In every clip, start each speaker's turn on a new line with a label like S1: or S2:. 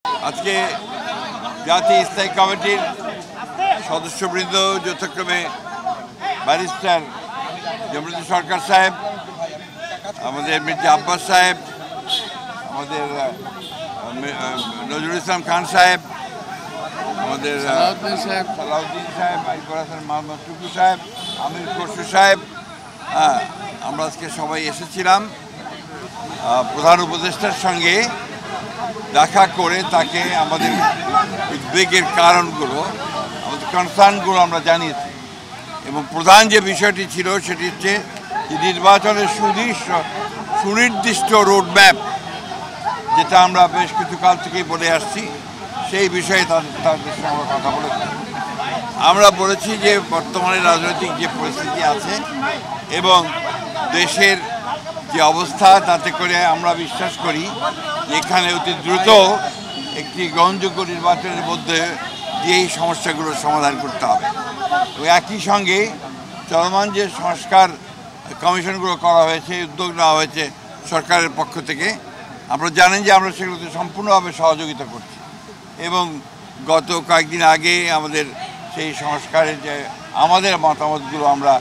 S1: আজকে জাতীয় স্থায়ী কমিটির সদস্যবৃন্দ যথাক্রমে ব্যারিস্টার জমিরুদ্দিন সরকার সাহেব, আমাদের মির্জা আব্বাস সাহেব, আমাদের নজরুল ইসলাম খান সাহেব, আমাদের সালাউদ্দিন সাহেব, মোহাম্মদ টুকু সাহেব, আমির খসরু সাহেব, আমরা আজকে সবাই এসেছিলাম প্রধান উপদেষ্টার সঙ্গে দেখা করে তাকে আমাদের উদ্বেগের কারণগুলো, আমাদের কনসার্নগুলো আমরা জানিয়েছি। এবং প্রধান যে বিষয়টি ছিল সেটি হচ্ছে নির্বাচনের সুনির্দিষ্ট রোডম্যাপ, যেটা আমরা বেশ কিছু কাল থেকেই বলে আসছি, সেই বিষয়ে তাদের সঙ্গে আমরা কথা বলেছি। আমরা বলেছি যে বর্তমানে রাজনৈতিক যে পরিস্থিতি আছে এবং দেশের যে অবস্থা, তাতে করে আমরা বিশ্বাস করি এখানে অতি দ্রুত একটি গ্রহণযোগ্য নির্বাচনের মধ্যে দিয়েই সমস্যাগুলোর সমাধান করতে হবে। একই সঙ্গে চলমান যে সংস্কার কমিশনগুলো করা হয়েছে, উদ্যোগ নেওয়া হয়েছে সরকারের পক্ষ থেকে, আপনারা জানেন যে আমরা সেগুলোতে সম্পূর্ণভাবে সহযোগিতা করছি। এবং গত কয়েকদিন আগে আমাদের সেই সংস্কারের যে আমাদের মতামতগুলো আমরা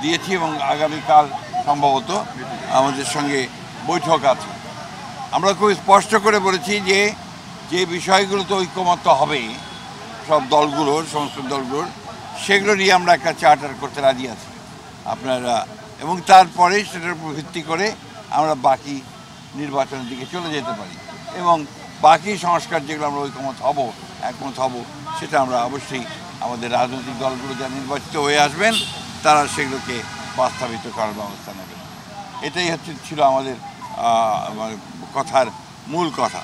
S1: দিয়েছি এবং আগামীকাল সম্ভবত আমাদের সঙ্গে বৈঠক আছে। আমরা খুব স্পষ্ট করে বলেছি যে যে বিষয়গুলোতে ঐকমত্য হবে সব দলগুলোর, সমস্ত দলগুলোর, সেগুলো নিয়ে আমরা একটা চার্টার করতে রাজি আছি আপনারা, এবং তারপরে সেটার উপর ভিত্তি করে আমরা বাকি নির্বাচনের দিকে চলে যেতে পারি। এবং বাকি সংস্কার যেগুলো আমরা একমত হব, সেটা আমরা অবশ্যই আমাদের রাজনৈতিক দলগুলো যা নির্বাচিত হয়ে আসবেন তারা সেগুলোকে বাস্তবায়িত করার ব্যবস্থা নেবেন। এটাই ছিল আমাদের কথার মূল কথা।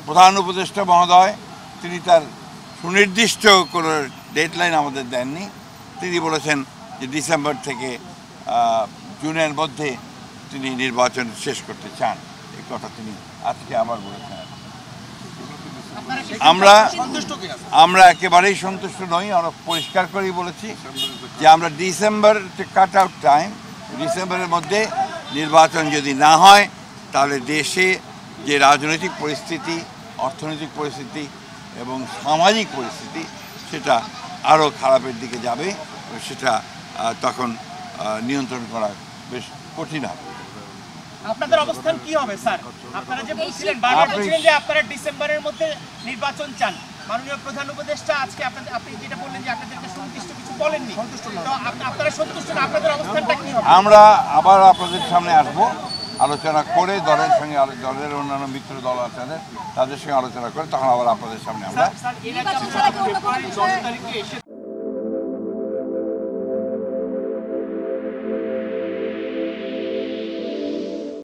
S1: প্রধান উপদেষ্টা মহোদয় তিনি তার সুনির্দিষ্ট কোনো ডেডলাইন আমাদের দেননি। তিনি বলেছেন যে ডিসেম্বর থেকে জুনের মধ্যে তিনি নির্বাচন শেষ করতে চান। এই কথা তিনি আজকে আবার বলেছেন। আমরা একেবারেই সন্তুষ্ট নই। আমরা পরিষ্কার করেই বলেছি যে আমরা ডিসেম্বর কাট আউট টাইম, ডিসেম্বরের মধ্যে নির্বাচন যদি না হয় তাহলে দেশে যে রাজনৈতিক পরিস্থিতি, অর্থনৈতিক পরিস্থিতি এবং সামাজিক পরিস্থিতি সেটা আরও খারাপের দিকে যাবে। সেটা তখন নিয়ন্ত্রণ করা বেশ কঠিন হবে।
S2: আপনাদের অবস্থান কি হবে স্যার? আপনারা যে বলছিলেন, বারবার বলছিলেন যে আপনারা ডিসেম্বরের মধ্যে নির্বাচন চান। মাননীয় প্রধান উপদেষ্টা আজকে আপনি যেটা বললেন যে আপনাদেরকে সুনির্দিষ্ট কিছু বলেননি, তো আপনারা সন্তুষ্ট না, আপনাদের অবস্থানটা কি হবে?
S1: আমরা আবার আপনাদের সামনে আসবো, আলোচনা করে দলের সঙ্গে, দলের অন্যান্য মিত্র দল আছে তাদের সঙ্গে আলোচনা করে তখন আবার আপনাদের সামনে আমরা